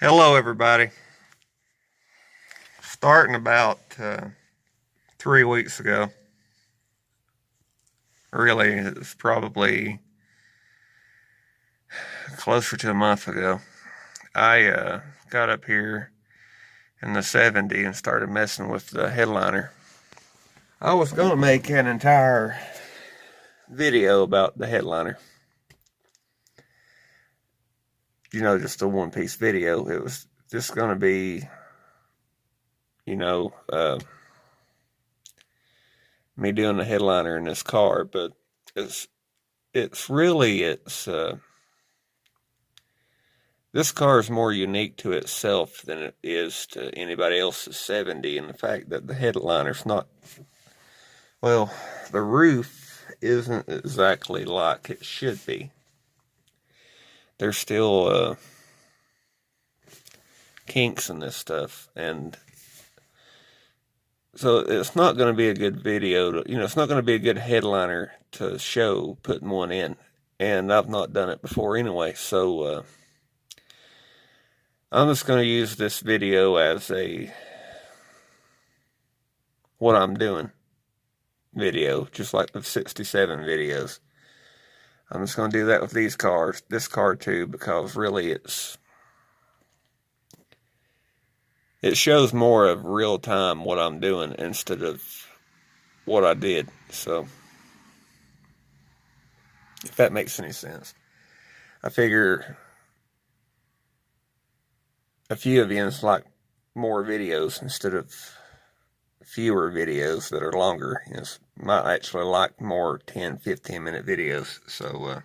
Hello everybody. Starting about 3 weeks ago, really it's probably closer to a month ago, I got up here in the 70 and started messing with the headliner. I was going to make an entire video about the headliner. Just a one-piece video. It was just going to be, me doing the headliner in this car, but it's this car is more unique to itself than it is to anybody else's 70, and the fact that the headliner's not, well, the roof isn't exactly like it should be. There's still kinks in this stuff, and so it's not going to be a good video it's not going to be a good headliner to show putting one in, and I've not done it before anyway, so I'm just going to use this video as a what I'm doing video, just like the 67 videos. I'm just going to do that with these cars, this car too, because really it shows more of real time what I'm doing instead of what I did. So, if that makes any sense. I figure a few of you like more videos instead of fewer videos that are longer. Might actually like more 10, 15-minute videos. So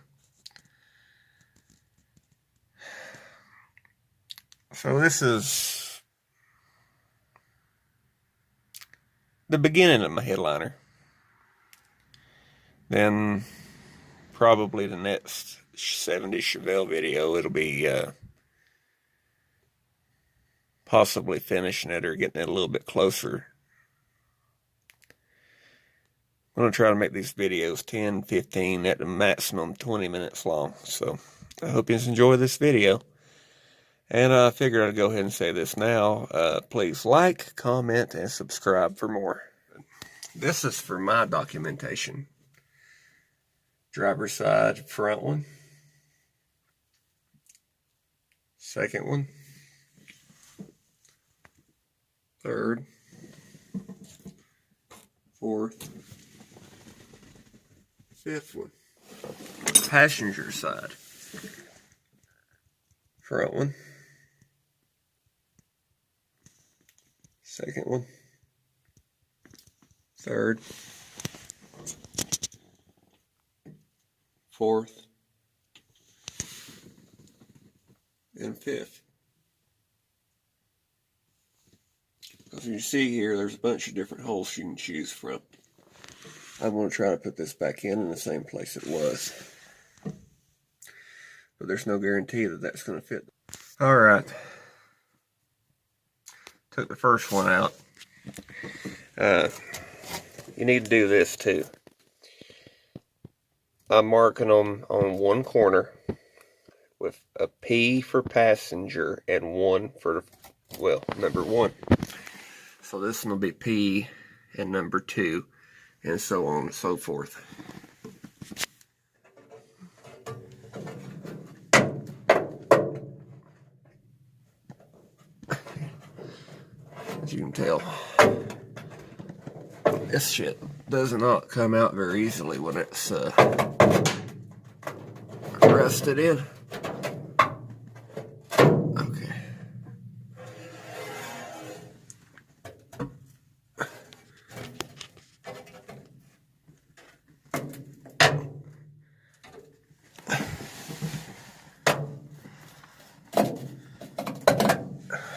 this is the beginning of my headliner. Then probably the next 70 Chevelle video, it'll be possibly finishing it or getting it a little bit closer. I'm going to try to make these videos 10, 15, at the maximum 20 minutes long. So I hope you enjoy this video. And I figured I'd go ahead and say this now. Please like, comment, and subscribe for more. This is for my documentation. Driver's side, front one. Second one. Third. Fourth. Fifth one. Passenger side. Front one. Second one. Third. Fourth. And fifth. As you see here, there's a bunch of different holes you can choose from. I'm going to try to put this back in the same place it was. But there's no guarantee that that's going to fit. Alright. Took the first one out. You need to do this too. I'm marking them on one corner with a P for passenger and one for, well, number 1. So this one will be P and number 2, and so on and so forth. As you can tell, this shit does not come out very easily when it's rusted in. Okay.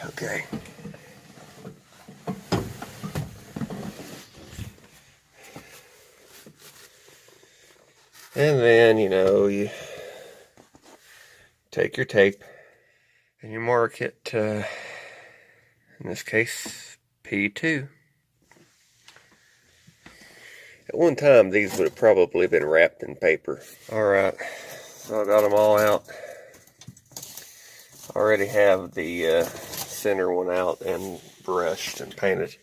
Okay. And then, you take your tape and you mark it, in this case, P2. At one time, these would have probably been wrapped in paper. Alright, so I got them all out. I already have the center one out and brushed and painted.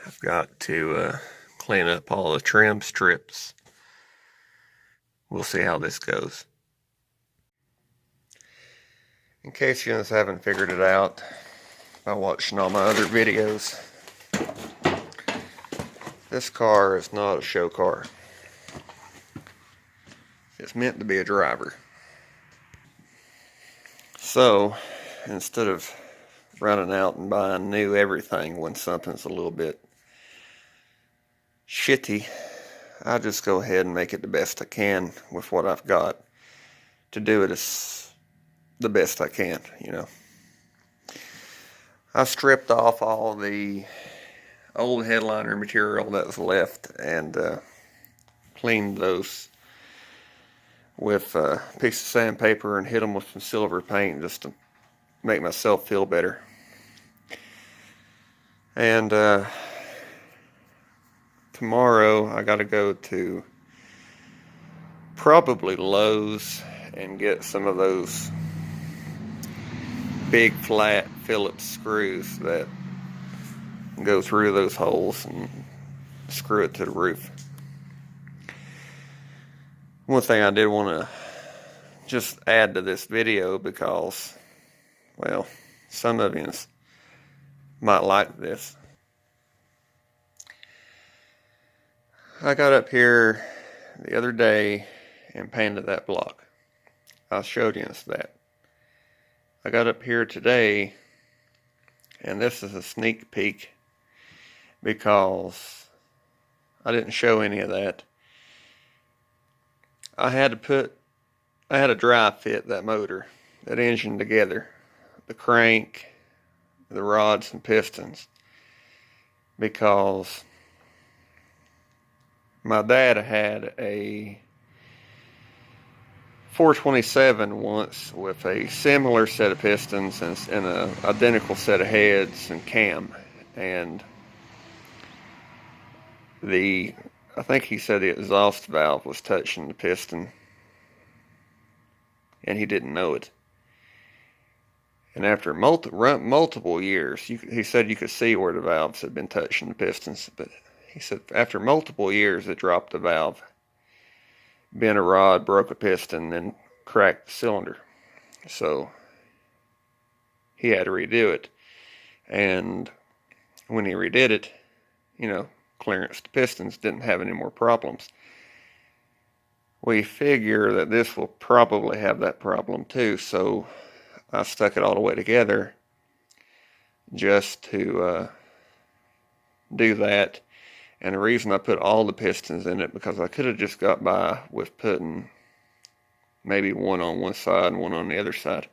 I've got to clean up all the trim strips. We'll see how this goes. In case you guys haven't figured it out by watching all my other videos, this car is not a show car. It's meant to be a driver. So, instead of running out and buying new everything when something's a little bit shitty, I just go ahead and make it the best I can with what I've got to do it as the best I can, you know. I stripped off all the old headliner material that was left and cleaned those with a piece of sandpaper and hit them with some silver paint just to make myself feel better. And tomorrow I gotta go to probably Lowe's and get some of those big flat Phillips screws that go through those holes and screw it to the roof. One thing I did want to just add to this video because, well, some of you might like this. I got up here the other day and painted that block. I showed you that. I got up here today, and this is a sneak peek because I didn't show any of that. I had to dry fit that motor, that engine together, the crank, the rods and pistons, because my dad had a 427 once with a similar set of pistons and an identical set of heads and cam, and I think he said the exhaust valve was touching the piston and he didn't know it. And after multiple years, he said you could see where the valves had been touching the pistons, but he said after multiple years it dropped the valve, bent a rod, broke a piston, and cracked the cylinder. So he had to redo it. And when he redid it, you know, clearance the pistons, didn't have any more problems. We figure that this will probably have that problem too, so I stuck it all the way together just to do that. And the reason I put all the pistons in it, because I could have just got by with putting maybe one on one side and one on the other side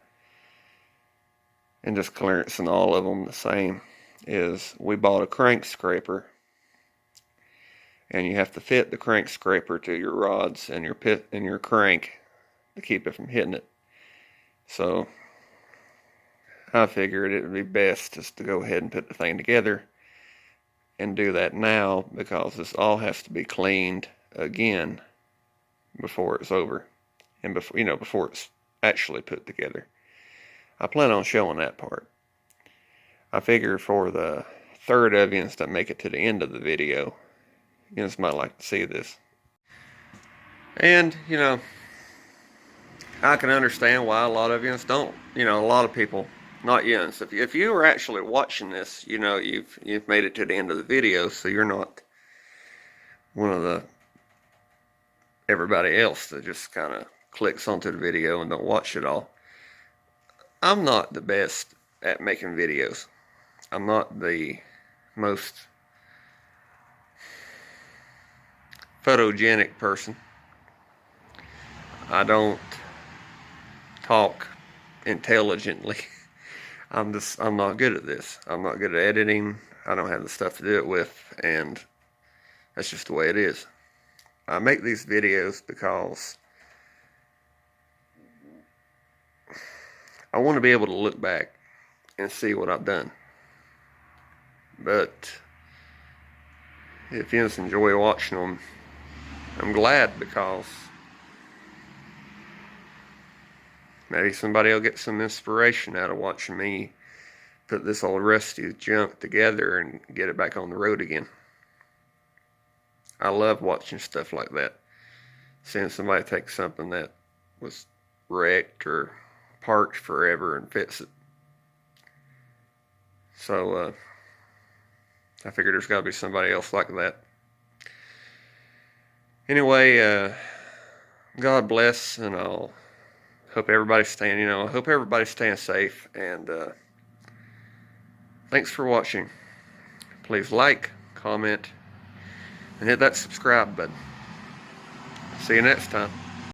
and just clearancing all of them the same, is we bought a crank scraper, and you have to fit the crank scraper to your rods and your crank to keep it from hitting it. So I figured it would be best just to go ahead and put the thing together and do that now, because this all has to be cleaned again before it's over, and before it's actually put together. I plan on showing that part. I figure for the third of you that make it to the end of the video, you might like to see this. And I can understand why a lot of you don't. A lot of people, not yins. If you are actually watching this, you've made it to the end of the video, so you're not one of everybody else that just kind of clicks onto the video and don't watch it all. I'm not the best at making videos. I'm not the most photogenic person. I don't talk intelligently. I'm not good at this. I'm not good at editing. I don't have the stuff to do it with, and that's just the way it is. I make these videos because I want to be able to look back and see what I've done. But if you just enjoy watching them, I'm glad, because Maybe somebody will get some inspiration out of watching me put this old rusty junk together and get it back on the road again. I love watching stuff like that. Seeing somebody take something that was wrecked or parked forever and fix it. So, I figured there's got to be somebody else like that. Anyway, God bless, and I'll hope everybody's staying, I hope everybody's staying safe, and thanks for watching. Please like, comment, and hit that subscribe button. See you next time.